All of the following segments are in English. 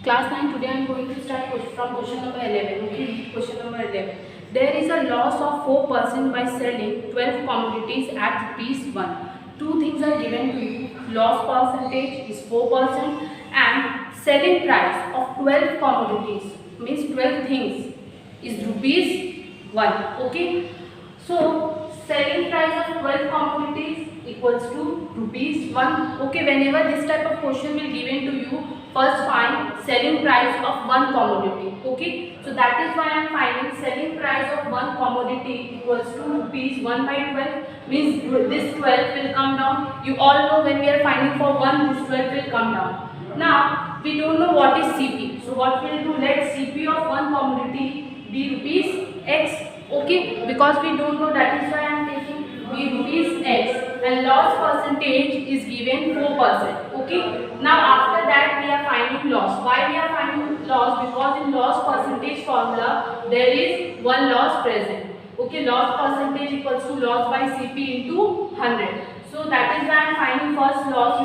Class 9, today I am going to start from question number 11. Okay, question number 11. There is a loss of 4% by selling 12 commodities at rupees 1. Two things are given to you. Loss percentage is 4% and selling price of 12 commodities means 12 things is rupees 1. Okay, so selling price of 12 commodities equals to rupees 1. Okay, whenever this type of question will given to you, first find selling price of one commodity. Okay, so that is why I am finding selling price of one commodity equals to rupees 1 by 12, means this 12 will come down. You all know when we are finding for 1, this 12 will come down. Now we don't know what is CP, so what we will do, let CP of one commodity be rupees X. Okay, because we don't know, that is why I am taking be rupees X, and loss percentage is given 4%. Okay, now after that we are finding loss. Why we are finding loss? Because in loss percentage formula there is one loss present. Okay, loss percentage equals to loss by CP into 100. So that is why I am finding first loss.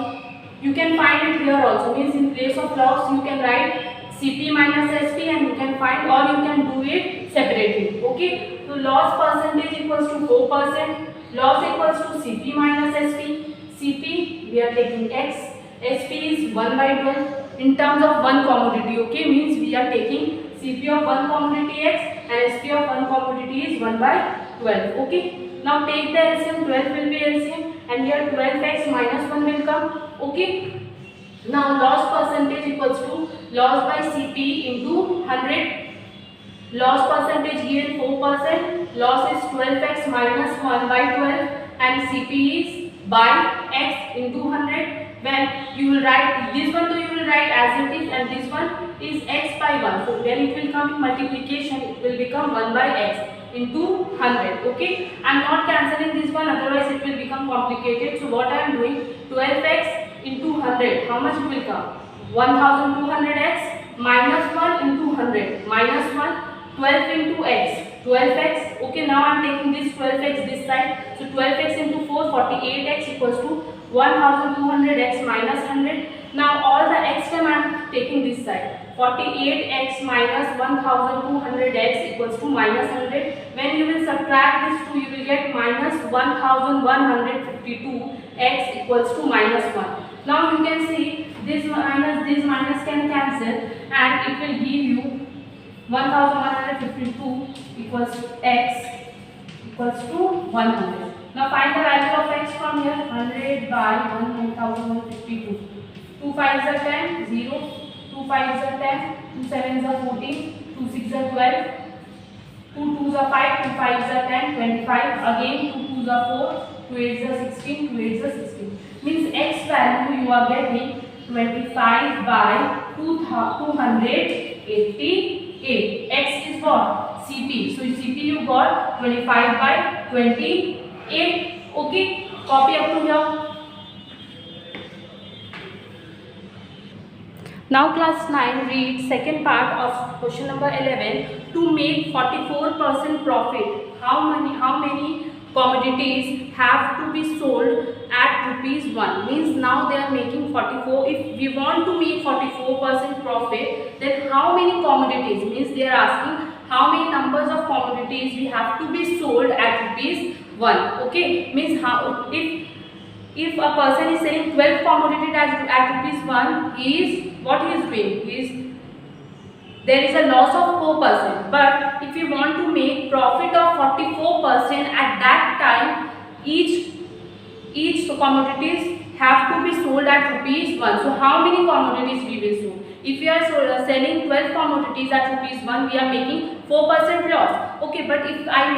You can find it here also, means in place of loss you can write CP minus SP and you can find, or you can do it separately. Okay, so loss percentage equals to 4%, loss equals to CP minus SP. CP we are taking X, SP is 1 by 12 in terms of one commodity. Okay, means we are taking CP of one commodity X and SP of one commodity is 1 by 12. Okay, now take the LCM, 12 will be LCM and here 12X minus 1 will come. Okay, now loss percentage equals to loss by CP into 100. Loss percentage given 4%, loss is 12X minus 1 by 12 and CP is by X into 100. When you will write this one, you will write as it is, and this one is X by 1. So when it will come in multiplication, it will become 1 by X into 100. Okay, I am not cancelling this one, otherwise it will become complicated. So what I am doing, 12X into 100, how much it will come? 1200X minus 1 into 100 minus 1, 12 into X, 12X. Okay, now I am taking this 12X this side. So 12X into 4, 48X equals to 1200X minus 100. Now all the X term I am taking this side. 48X minus 1200X equals to minus 100. When you will subtract this 2, you will get minus 1152X equals to minus 1. Now you can see this minus can cancel and it will give you 1152 equals X equals to 100. Now find the value of X from here. 100 by 1152. 2 5s are 10, 0. 2 5s are 10, 2 7s are 14, 2 6s are 12, 2 2s are 5, 2 5s are 10, 25. Again 2 2s are 4, 2 8s are 16, 2 8s are 16. Means X value you are getting 25 by 288. X is what? CP. So CP you got 25 by 28. Okay, copy up to here. Now class 9, read second part of question number 11. To make 44% profit, how many commodities have to be sold at rupees 1? Means now they are making 44. If we want to make 44% profit, then how many commodities? Means they are asking how many numbers of commodities we have to be sold at rupees 1. Okay, means how, if a person is selling 12 commodities at rupees 1, what he is doing? There is a loss of 4%. But if you want to make profit of 44%, at that time each commodities have to be sold at rupees 1. So how many commodities we will sell? If we are selling 12 commodities at rupees 1, we are making 4% loss. Okay, but if I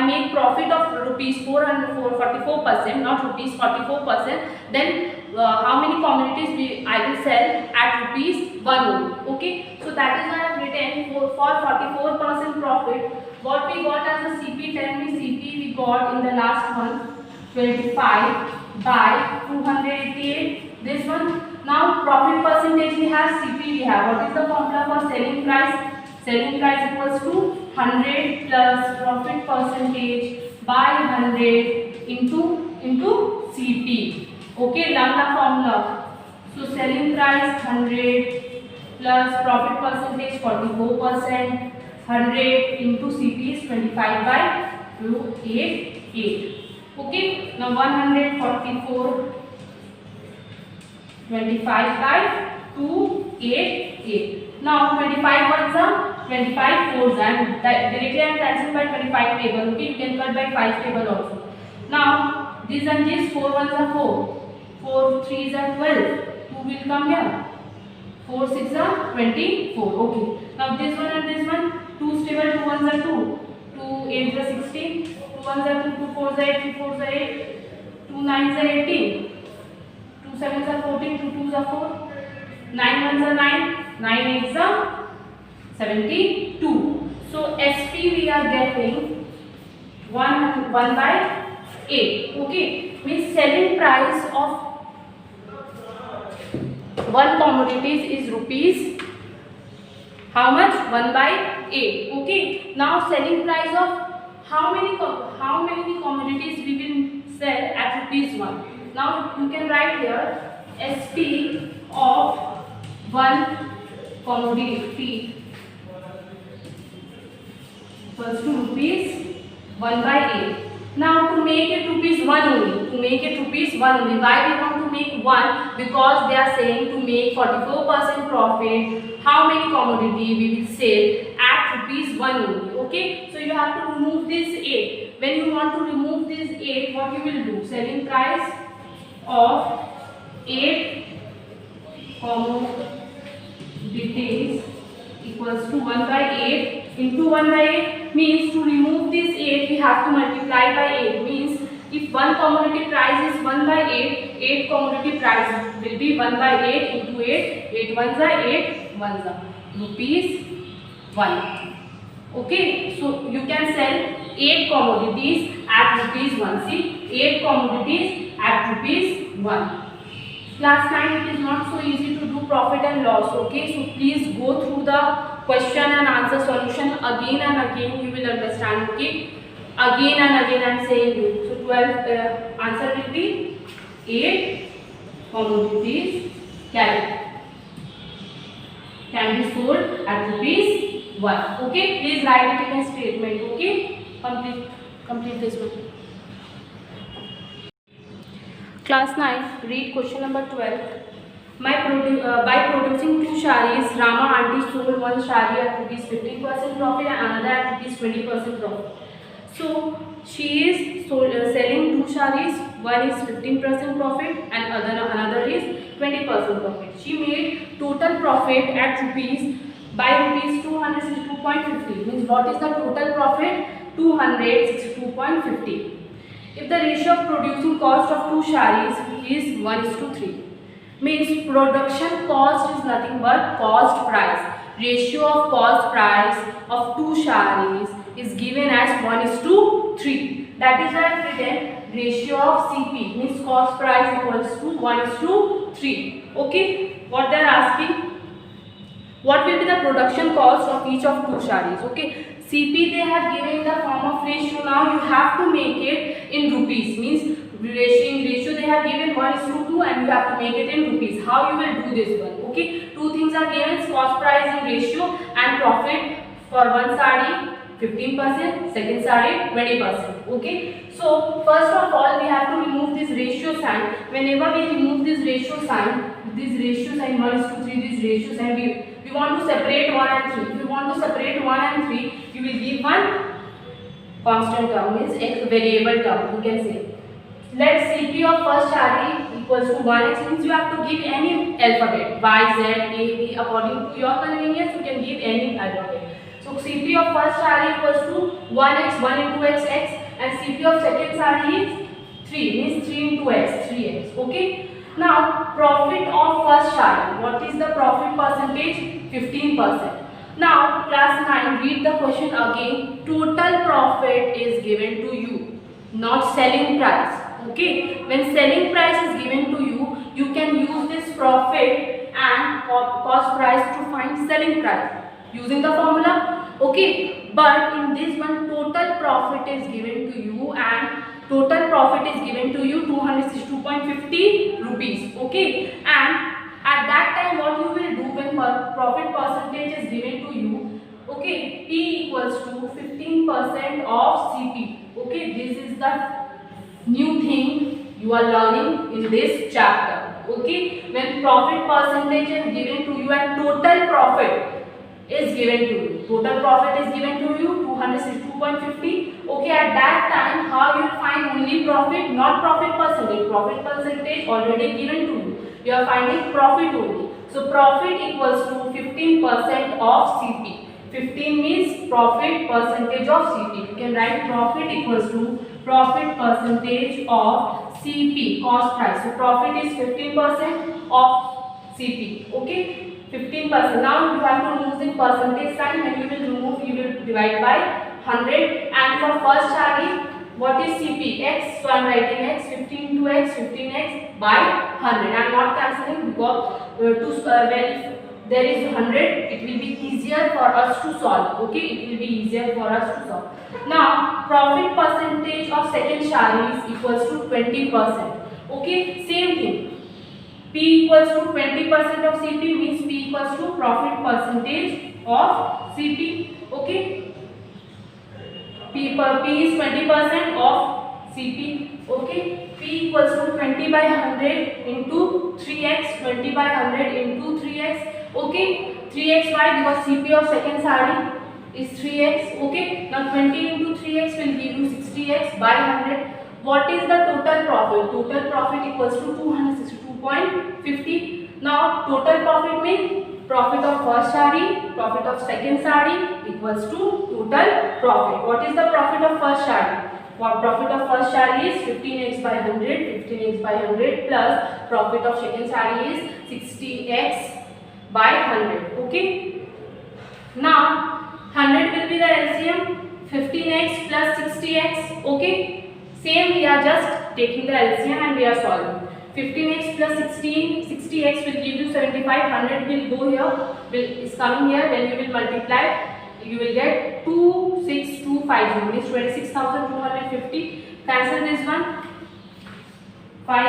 make profit of rupees 44%, not rupees 44%, then how many commodities I will sell at rupees 1 only. Okay, so that is why I have written for 44% profit. What we got as a CP, tell me CP we got in the last one, 25 by 288. This one. Now profit percentage we have, CP we have. What is the formula for selling price? Selling price equals to 100 plus profit percentage by 100 into CP. Okay, learn the formula. So selling price 100 plus profit percentage 44%, 100 into CP is 25 by 288. Okay, now 144 25 by 288. Now 25 ones are 25 fours and directly I am cancelled by 25 table. Okay, you can cut by 5 table also. Now these and these 4 ones are 4, 4 threes are 12. 2 will come here. 4 6 are 24. Okay. Now this one and this one 2 stable, 2 ones are 2, 2 8 are 16, 2 ones are 2, 2 fours are 8, 2 fours are 8, 2 nines are 18. 2 sevens are 14, 2 twos are 4, 9 ones are 9, 9 eights are 72. So SP we are getting 1 by 8. Okay, means selling price of one commodities is rupees how much? 1 by 8. Okay, now selling price of how many commodities we will sell at rupees 1. Now you can write here SP of one commodity equals to rupees 1 by 8. Now to make it rupees 1 only, why we want to make 1? Because they are saying to make 44% profit, how many commodity we will sell at rupees 1 only. Okay, so you have to remove this 8. When you want to remove this 8, what you will do? Selling price of 8 commodities equals to 1 by 8 into 1 by 8 means to remove this 8 we have to multiply by 8, means if one commodity price is 1 by 8, 8 commodity price will be 1 by 8 into 8, 8 ones are 8 ones are rupees 1. Okay, so you can sell 8 commodities at rupees 1. See, 8 commodities at rupees 1. Class 9, it is not so easy to do profit and loss. Okay, so please go through the question and answer solution again and again. You will understand. Okay, again and again I am saying you. So 12 answer will be 8 commodities can be sold at rupees 1. Okay, please write it in a statement. Okay, complete this one. Class 9, read question number 12. By producing 2 sarees, Rama aunty sold one saree at rupees 15% profit and another at rupees 20% profit. So she is selling 2 sarees, one is 15% profit and another is 20% profit. She made total profit at rupees 262.50. Means what is the total profit? 262.50. If the ratio of producing cost of 2 sarees is 1:3, means production cost is nothing but cost price. Ratio of cost price of 2 sarees is given as 1:3. That is why I have written ratio of CP, means cost price equals to 1:3. Okay, what they are asking? What will be the production cost of each of 2 sarees? Okay, CP they have given in the form of ratio. Now you have to make it in rupees. Means ratio they have given 1:2 and you have to make it in rupees. How you will do this one? Okay, two things are given: cost price in ratio and profit for one saree 15%, second saree 20%. Okay, so first of all we have to remove this ratio sign. Whenever we remove this ratio sign 1:3, this ratio sign we want to separate 1 and 3. If you want to separate 1 and 3, you will give one constant term, means a variable term. You can say let CP of first saree equals to 1x, means you have to give any alphabet y, z, a, b according to your convenience. You can give any alphabet. So CP of first saree equals to 1x, 1 into x, x, and CP of second saree is 3, means 3 into x, 3x. Okay. Now profit of first saree. What is the profit percentage? 15%. Now class 9, read the question again. Total profit is given to you, not selling price. Okay, when selling price is given to you, you can use this profit and cost price to find selling price using the formula. Okay, but in this one total profit is given to you and total profit is given to you 262.50 rupees. Okay, and at that time what you will do when profit percentage is given to you, okay, P equals to 15% of CP. Okay, this is the new thing you are learning in this chapter. Okay, when profit percentage is given to you and total profit is given to you, total profit is given to you 262.50. okay, at that time how you find only profit, not profit percentage. Profit percentage already given to you, you are finding profit only. So profit equals to 15% of CP. 15 means profit percentage of CP. You can write profit equals to profit percentage of CP, cost price. So profit is 15% of CP. Okay, 15%. Now you have to remove the percentage sign. When you will remove, you will divide by 100. And for first charge, what is CP? X. So I am writing X. 15 to X, 15x by 100. I am not cancelling because when there is 100, it will be easier for us to solve. Okay, it will be easier for us to solve. Now profit percentage of second charge is equals to 20%. Okay, same thing. P equals to 20% of CP means P equals to profit percentage of CP. Okay, P is 20% of CP. Okay, P equals to 20 by 100 into 3x. 20 by 100 into 3x. Okay, 3x why? Because CP of second saree is 3x. Okay, now 20 into 3x will give you 60x by 100. What is the total profit? Total profit equals to 262.50. Now total profit means profit of first saree, profit of second saree equals to total profit. What is the profit of first saree? Profit of first saree is 15x by 100, 15x by 100 plus profit of second saree is 60x by 100. Okay. Now 100 will be the LCM, 15x plus 60x. Okay. Same, we are just taking the LCM and we are solving. 15x plus 60x will give you 75. 100 will go here, is coming here. When you will multiply, you will get 26250 means 26,250. Cancel this one. 5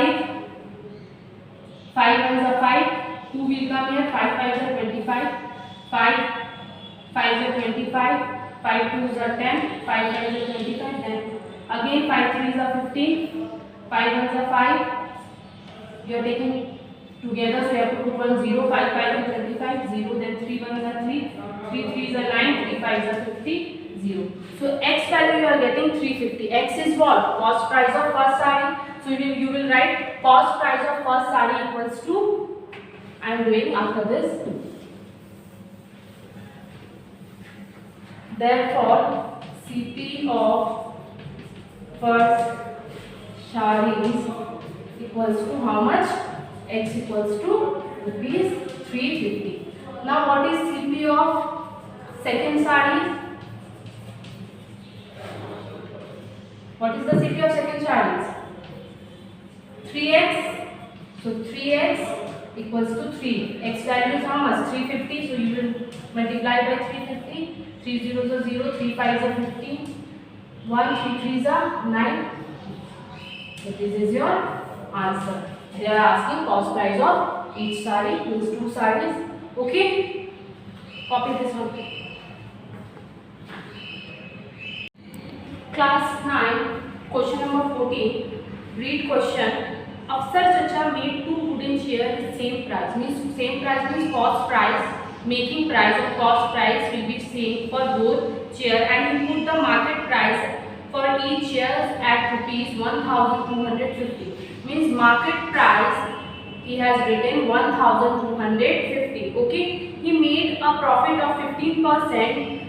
ones are 5. 2 will come here. 5 5s are 25. 5 5s are 25. 5 2s are 10. 5 5s are 25. Then again 5 3s are 15. 5 1s are 5. You are taking together, so you have to put 1 0. 5 5 are 25. 0. Then 3 1s are 3. 3 3s are 9. 3 5s are 50. 0. So X value you are getting 350. X is what? Cost price of first saree. So you will write cost price of first saree equals to, I am doing after this. Therefore, CP of first sarees equals to how much? X equals to rupees 350. Now what is CP of second saree? What is the CP of second sarees? 3x. So 3x equals to 3. X value is how much? 350. So you will multiply by 350. 3 zeros are 0. 3 5s are 15. 1 3 3s are 9. So this is your answer. They are asking cost price of each saree, means 2 sarees. Okay, copy this one. Class 9, question number 14. Read question. Afsar Chacha made 2 wooden chairs with same price. Means same price means cost price. Making price or cost price will be same for both chair, and he put the market price for each chair at rupees 1250. Means market price he has written 1250. Okay, he made a profit of 15%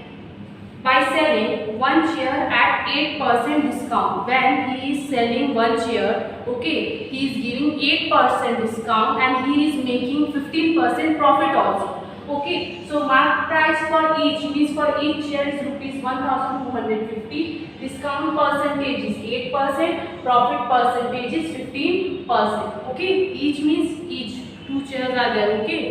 by selling one chair at 8% discount. When he is selling one chair, okay, he is giving 8% discount and he is making 15% profit also. Okay, so market price for each means for each chair is rupees 1250. Discount percentage is 8%. Profit percentage is 15%. Okay, each means each 2 chairs are there. Okay,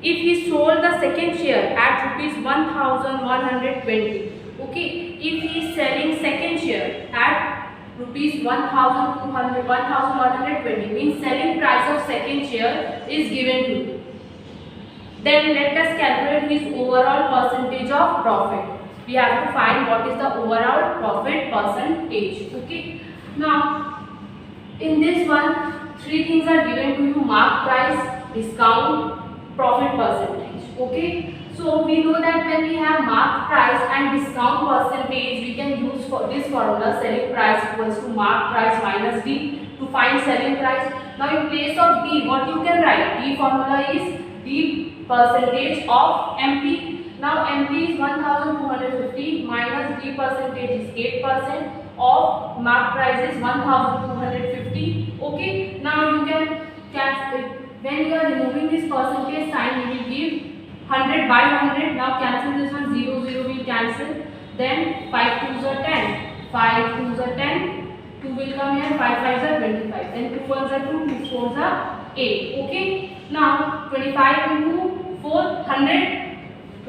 if he sold the second chair at rupees 1120. Okay, if he is selling second chair at rupees 1120 means selling price of second share is given to you. Then let us calculate his overall percentage of profit. We have to find what is the overall profit percentage. Okay. Now in this one, three things are given to you: mark price, discount, profit percentage. Okay. So we know that when we have mark price and discount percentage, we can use for this formula: selling price equals to mark price minus D to find selling price. Now in place of D, what you can write? D formula is D percentage of MP. Now MP is 1250 minus D percentage is 8% of mark price is 1250. Okay. Now you can cancel when you are removing this percentage sign, you will give 100 by 100. Now cancel this one, 0 0 will cancel. Then 5 2s are 10, 5 2s are 10, 2 will come here, 5 5s are 25. Then 2 1s are 2, 2 4s are 8. Okay. Now 25 into 4, 100.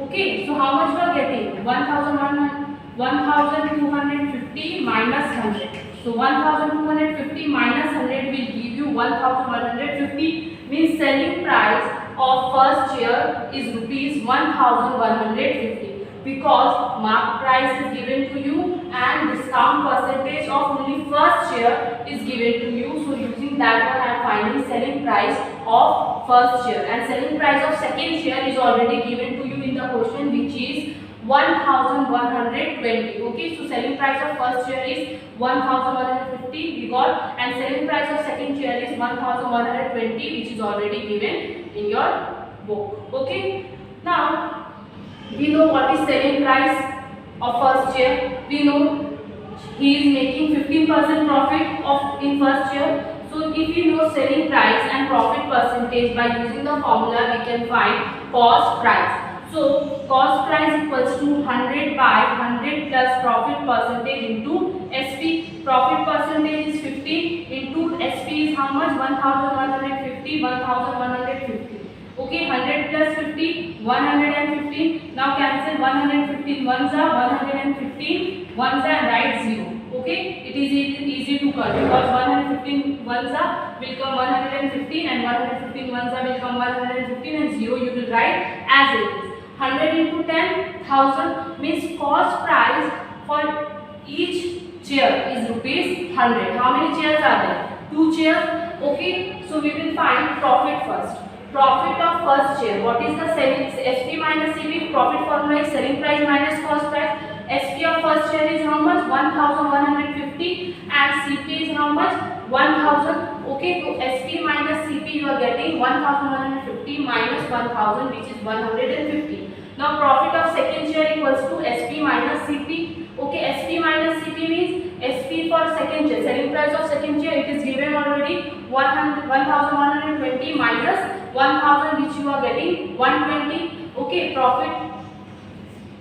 Okay. So how much we are getting? 1250 minus 100. So 1250 minus 100 will give you 1150 means selling price of first share is rupees 1150 because mark price is given to you and discount percentage of only first share is given to you. So using that one I am finding selling price of first share, and selling price of second share is already given to you in the question, which is 1120. Okay, so selling price of first share is 1150 we got, and selling price of second share is 1120, which is already given in your book. Okay, now we know what is selling price of first share. We know he is making 15% profit in first share. So if you know selling price and profit percentage, by using the formula we can find cost price. So cost price equals to 100 by 100 plus profit percentage into SP. Profit percentage is 50 into SP is how much? 1150, 1150. Okay, 100 plus 50, 115. Now cancel 115 ones are 115 ones are, write 0. Okay, it is easy to cut because 115 ones are will come 115 and 115 ones are will come 115 and 0 you will write as it is. 100 into 10,000 means cost price for each chair is rupees 100. How many chairs are there? 2 chairs. Okay, so we will find profit first. Profit of first chair. What is the selling? SP minus CP. Profit formula is selling price minus cost price. SP of first chair is how much? 1150 and CP is how much? 1000. Okay, so SP minus CP you are getting 1150 minus 1000, which is 150. Now profit of second chair equals to SP minus CP. Okay, SP minus CP means SP for second chair. Selling price of second chair, it is given already 1120 minus 1000, which you are getting 120. Okay, profit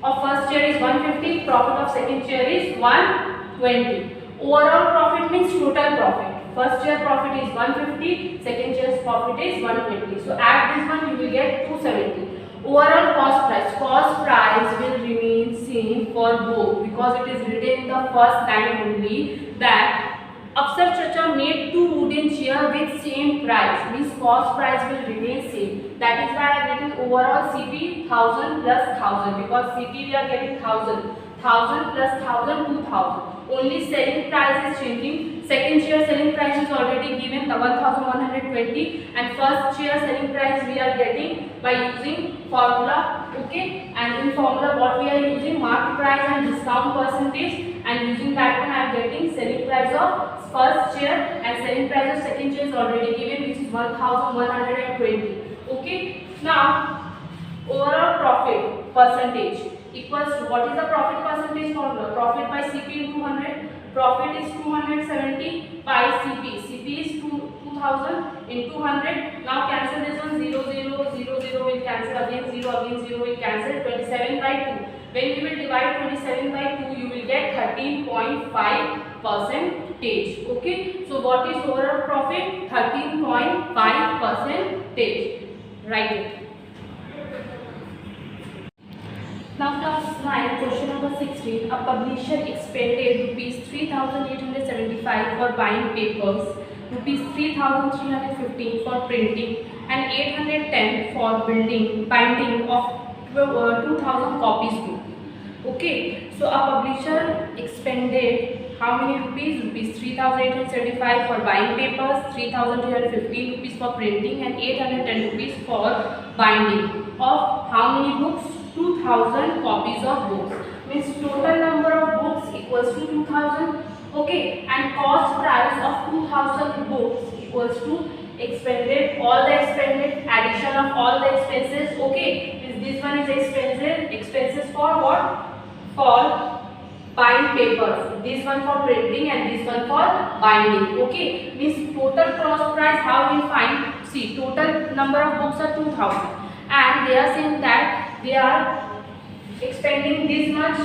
of first chair is 150, profit of second chair is 120. Overall profit means total profit. First chair profit is 150, second chair's profit is 120. So add this one, you will get 270. Overall cost price. Cost price will remain same for both because it is written in the first line only that Afsar Chacha made 2 wooden chair with same price, means cost price will remain same. That is why I am getting overall CP 1000 plus 1000 because CP we are getting 1000. 1000 plus 1000, 2000. Only selling price is changing. Second chair selling price is already given, the 1120, and first chair selling price we are getting by using formula. Okay, and in formula what we are using? Market price and discount percentage, and using that one I am getting selling price of first chair and selling price of second chair is already given, which is 1120. Okay, now overall profit percentage equals to, what is the profit percentage formula? Profit by CP into 100. Profit is 270 by CP. CP is 2000 into 100. Now cancel this one, 0 0 0 0 will cancel, again 0 will cancel. 27 by 2. When you will divide 27 by 2, you will get 13.5%. Okay, so what is overall profit? 13.5%. Right. Now class, 9, question number 16. A publisher expended rupees 3,875 for buying papers, rupees 3,315 for printing, and 810 for binding of 2,000 copies book. Okay, so a publisher expended how many rupees? Rupees 3,875 for buying papers, 3,215 rupees for printing, and 810 rupees for binding of how many books? 2,000 copies of books. Means total number of books equals to 2,000. Okay, and cost price of 2,000 books equals to expended, all the expended, addition of all the expenses. Okay, this one is expenses for what? For buying papers, this one for printing and this one for binding. Okay, means total cost price, how we find? See, total number of books are 2,000 and they are saying that they are expending this much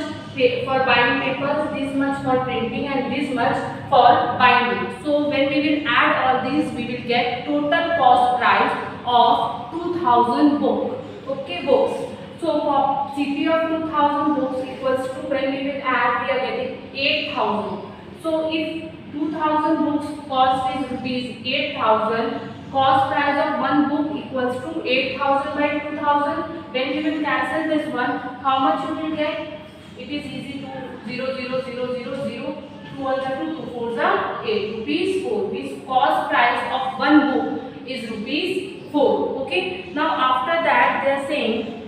for buying papers, this much for printing and this much for binding. So when we will add all these, we will get total cost price of 2,000 books. Okay, books. So for CP of 2,000 books equals to, when we will add, we are getting 8,000. So if 2,000 books cost is rupees 8,000, cost price of one book equals to 8,000 by 2,000. When we will cancel this one, how much you will get? It is easy to 0, 0, 0, 0, 0. 2 1s are 2, 2 4s are 8. Rupees 4. This cost price of one book is rupees 4. Okay. Now after that they are saying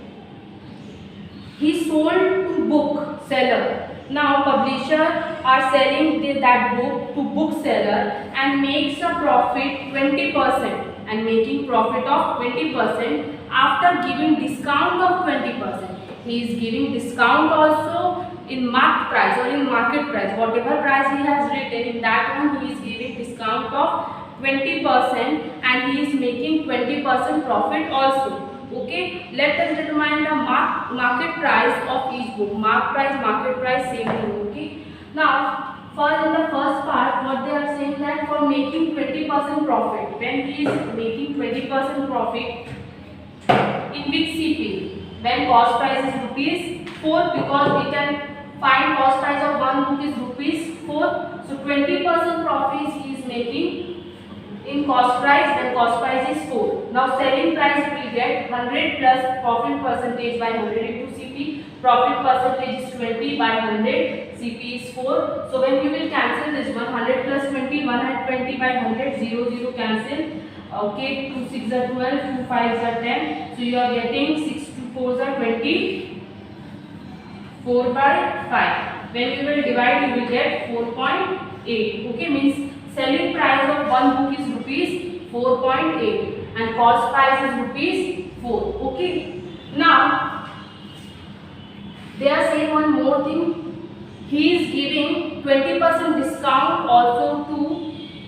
he sold to book seller. Now publisher are selling that book to bookseller and makes a profit 20% and making profit of 20% after giving discount of 20%. He is giving discount also in marked price or in market price. Whatever price he has written, in that one he is giving discount of 20% and he is making 20% profit also. Okay, let us determine the market price of each book. Market price, same thing. Okay. Now, in the first part, what they are saying that for making 20% profit, when he is making 20% profit, in which CP? When cost price is rupees 4, because we can find cost price of one book is rupees 4. So 20% profit he is making in cost price, then cost price is 4. Now selling price we get 100 plus profit percentage by 100 into CP. Profit percentage is 20 by 100. CP is 4. So when you will cancel this one, 100 plus 20, 120 by 100, 0, 0 cancel. Okay, 2 6 are 12, 2 5 are 10. So you are getting 6 2 4 are 20. 4 by 5. When you will divide, you will get 4.8. Okay, means selling price of one book is rupees 4.8 and cost price is rupees 4. Okay. Now they are saying one more thing. He is giving 20% discount also to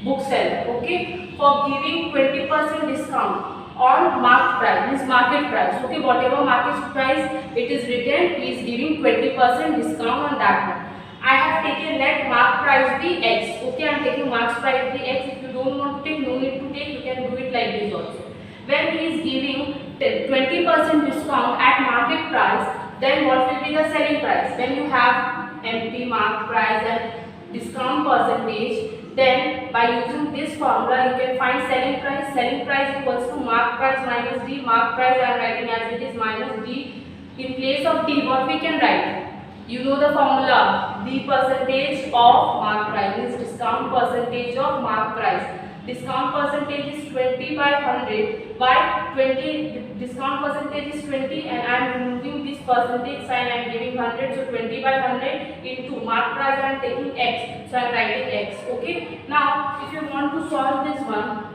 bookseller. Okay, for giving 20% discount on marked price, means market price. Okay, whatever market price it is written, he is giving 20% discount on that one. I have taken let mark price be X. Okay, I am taking mark price be X. If you don't want to take, no need to take, you can do it like this also. When he is giving 20% discount at market price, then what will be the selling price? When you have empty mark price and discount percentage, then by using this formula you can find selling price. Selling price equals to mark price minus D. Mark price I am writing as it is minus D. In place of D, what we can write? You know the formula, D percentage of mark price is discount percentage of mark price. Discount percentage is 20 by 100. By 20, discount percentage is 20 and I am removing this percentage sign, I am giving 100. So 20 by 100 into mark price I am taking X. So I am writing X. Okay. Now if you want to solve this one,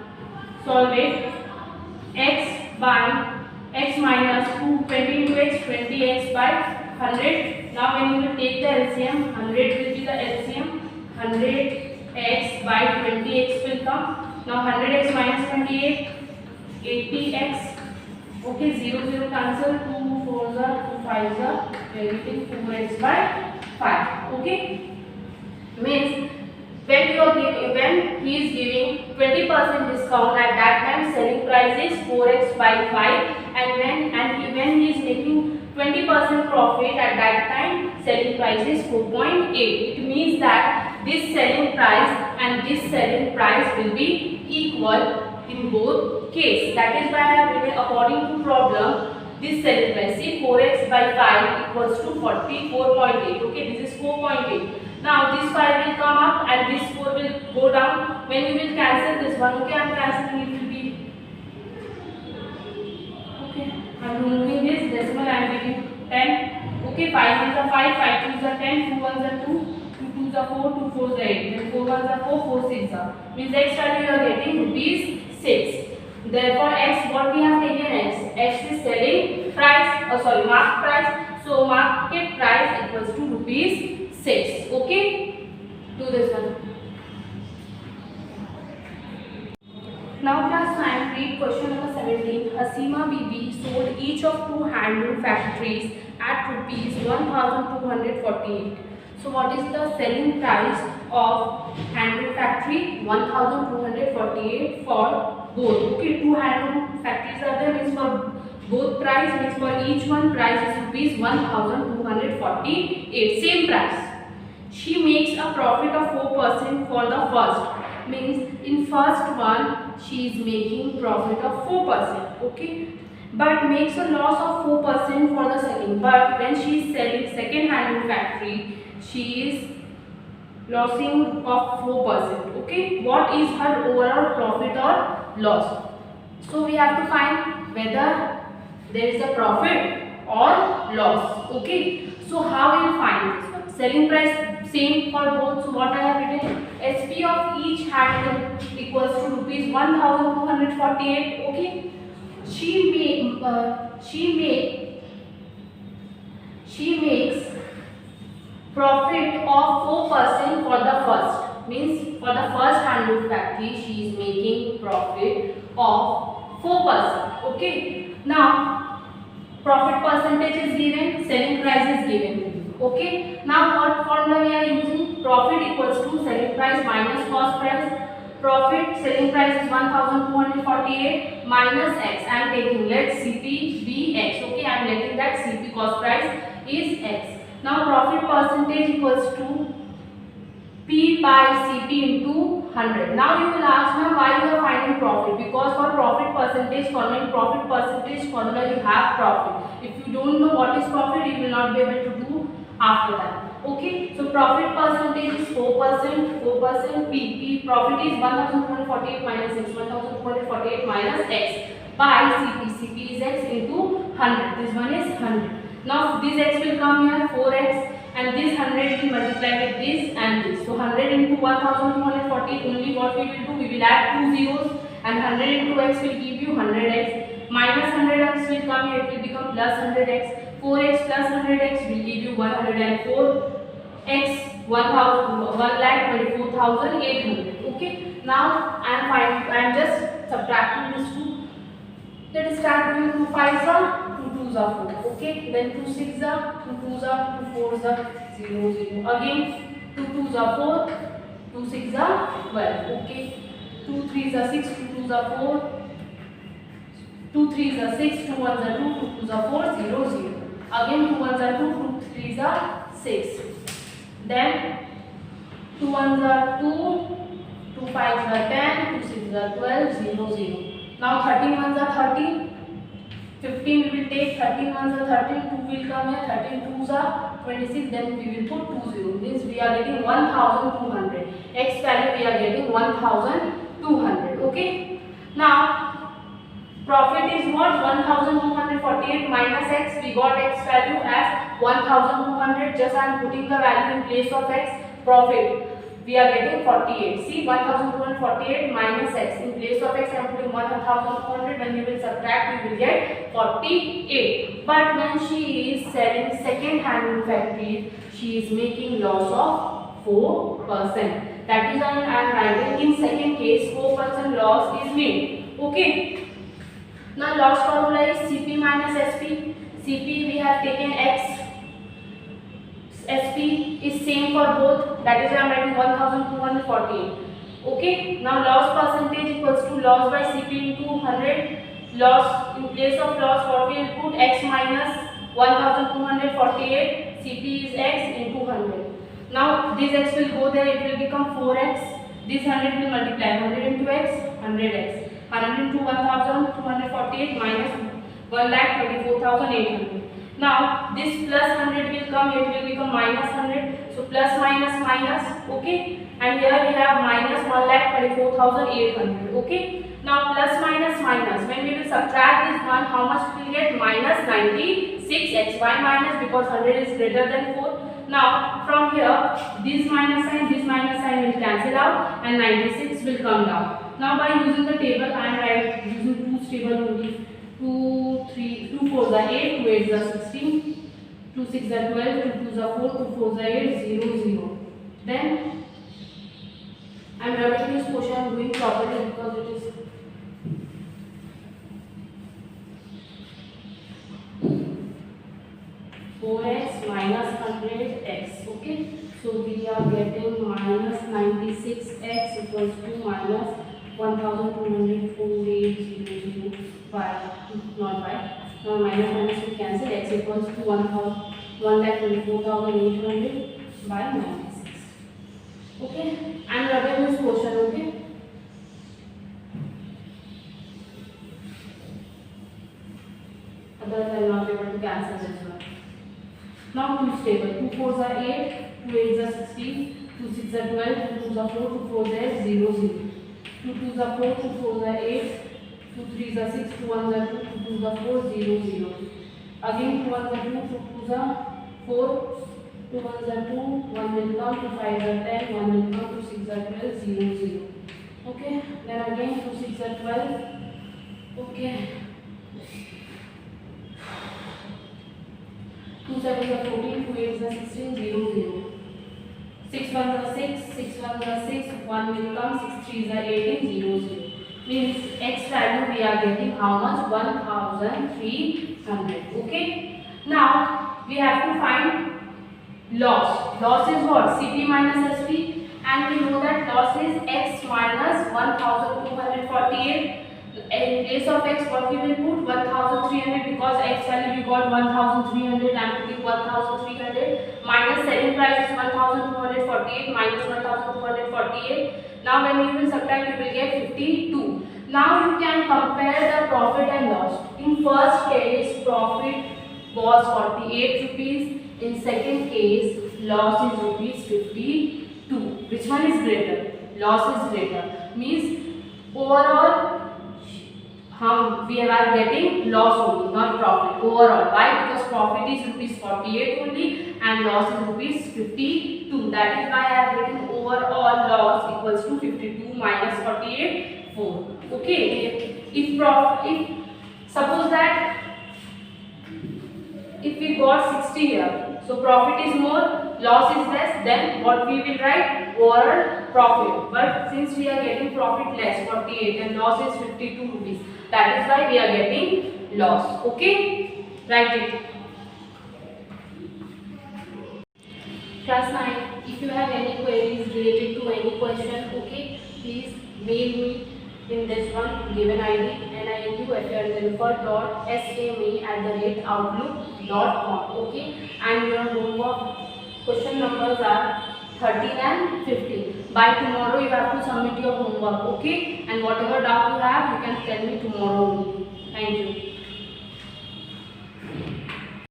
solve it. X by X minus 2, 20 into X, 20X by 100. Now when you will take the LCM, 100 will be the LCM. 100x by 20x will come. Now 100x minus 28, 80x. Okay, 0, 0 cancel. 2 4s are 2 5s are everything 4x by 5. Okay, means when you are giving, when he is giving 20% discount, at that time selling price is 4x by 5, and when he is making 20% 20% profit at that time, selling price is 4.8. It means that this selling price and this selling price will be equal in both case. That is why I have written according to problem this selling price. See, 4x by 5 equals to 44.8. Okay, this is 4.8. Now this 5 will come up and this 4 will go down. When we will cancel this one, okay, I am cancelling, it will be, okay, I am removing this decimal, I am giving 10. Okay, 5 ones are 5, 5 twos are 10, 2 ones are 2, 2 twos are 4, 2 fours are 8, then 4 ones are 4, 4 six are. Means x value you are getting rupees 6. Therefore x, what we have taken x? X is selling price, market price. So market price equals to rupees 6. Okay, do this one. Now class 9, read question number 17. Hasima Bibi sold each of 2 handloom factories at rupees 1248. So what is the selling price of handloom factory? 1248 for both. Okay, 2 handloom factories are there, means for both price, means for each one price is rupees 1248. Same price. She makes a profit of 4% for the first. Means in first one she is making profit of 4. Okay, but makes a loss of 4% for the second. But when she is selling second handloom factory, she is losing of 4%. Okay, what is her overall profit or loss? So we have to find whether there is a profit or loss. Okay, so how we will find this one? Selling price same for both. So what I have written, SP of each handloom equals to rupees 1248. Okay, she makes profit of 4% for the first. Means for the first handloom factory she is making profit of 4%. Okay, now profit percentage is given, selling price is given. Okay, now what formula we are using? Profit equals to selling price minus cost price. Profit selling price is 1248 minus x. I am taking, let CP be x. Okay, I am letting that CP cost price is x. Now profit percentage equals to P by CP into 100. Now you will ask me why you are finding profit, because for profit percentage formula, you have profit. If you don't know what is profit, you will not be able to do after that. Okay, so profit percentage is 4%, P profit is 1248 minus x, 1248 minus x by CP is x into 100. This one is 100. Now this x will come here, 4x, and this 100 will multiply with this and this. So 100 into 1248, only what we will do, we will add 2 zeros, and 100 into x will give you 100x, minus 100x will come here, it will become plus 100x, 4x plus 100x will give you 104x, 1,24,800. Okay, now I am just subtracting this 2. Let us start doing 2 5s are 2 2s are 4. Okay, then 2 6s are 2 2s are 2 4s are 0 0. Again 2 2s are 4, 2 6s are 12. Okay, 2 3s are 6, 2 2s are 4, 2 3s are 6, 2 1s are 2, 2 2s are 4, 0 0. Again 2 1s are 2, 2 3s are 6. Then 2 1s are 2, 2 5s are 10, 2 6s are 12, 0 0. Now 13 1s are 13, 15 we will take, 13 1s are 13, 2 will come here, 13 2s are 26, then we will put 2 0. Means we are getting 1200. X value we are getting 1200. Okay, now profit is what? 1248 minus x. We got x value as 1200. Just I am putting the value in place of x. Profit we are getting 48. See, 1248 minus x. In place of x I am putting 1200. When you will subtract, you will get 48. But when she is selling second handloom factory, she is making loss of 4%. That is why I am writing in second case 4% loss is made. Okay. Now loss formula is CP minus SP. CP we have taken x. SP is same for both. That is why I am writing 1248. Okay. Now loss percentage equals to loss by CP into 100. Loss, in place of loss what we will put, x minus 1248 CP is x into 100. Now this x will go there, it will become 4x. This 100 will multiply 100 into x, 100x. 100 into 1248 minus 1,24,800. Now this plus 100 will come, here it will become minus 100. So plus minus minus, okay. And here we have minus 1,24,800, okay. Now plus minus minus, when we will subtract this one, how much we will get? Minus 96x. Why minus? Because 100 is greater than 4. Now from here, this minus sign will cancel out and 96 will come down. Now by using the table, I am using 2's table only. 2, 3, 2 4s are 8, 2 8s are 16, 2 6 are 12, 2 2s are 4, 2 4s are 8, 0 0. Then I am writing this question doing properly because it is 4x minus 100x. Okay, so we are getting minus 96x equals to minus 1248 by not by. Now minus minus will cancel, x equals to 1,24,800 by 96. Okay, and writing this question. Okay. Otherwise I will not be able to cancel this one. Now 2's table. 2 4s are 8, 2 8s are 16, 2 6s are 12, 2 2s are 4, 2 4s are 0 0. 2 2s are 4, 2 4s are 8, 2 3s are 6, 2 1s are 2, 2 2s are 4, 0 0. Again 2 1s are 2, 2 2s are 4, 2 1s are 2, 1 will come, 2 5s are 10, 1 will come, 2 6s are 12, 0 0. Okay, then again 2 6s are 12. Okay. 2 7s are 14, 2 8s are 16, 0 0. 6 1s are 6, 6 1s are 6, 1 will come, 6 3s are 18, 0 0. Means x value we are getting how much? 1,300. Okay. Now we have to find loss. Loss is what? Cp minus Sp, and we know that loss is x minus 1,248. In place of x, what we will put? 1,300, because x value we got 1,300. I am putting 1,300. Minus selling price is 1,248 minus 1,248. Now when you will subtract, you will get 52. Now you can compare the profit and loss. In first case, profit was 48 rupees. In second case, loss is rupees 52. Which one is greater? Loss is greater. Means overall we are getting loss only, not profit. Overall, why? Because profit is rupees 48 only and loss is rupees 52. That is why I have written overall loss equals to 52 minus 48, 4. Okay. If suppose that if we got 60 here, so profit is more, loss is less, then what we will write? Overall profit. But since we are getting profit less, 48, and loss is 52 rupees, that is why we are getting loss. Okay, write it. Class 9, if you have any queries related to any question, okay, please mail me in this one given ID, nidu@outlook.com. Okay, and your homework question numbers are 13 and 15. By tomorrow you have to submit your homework. Okay, and whatever doubt you have, you can tell me tomorrow. Thank you.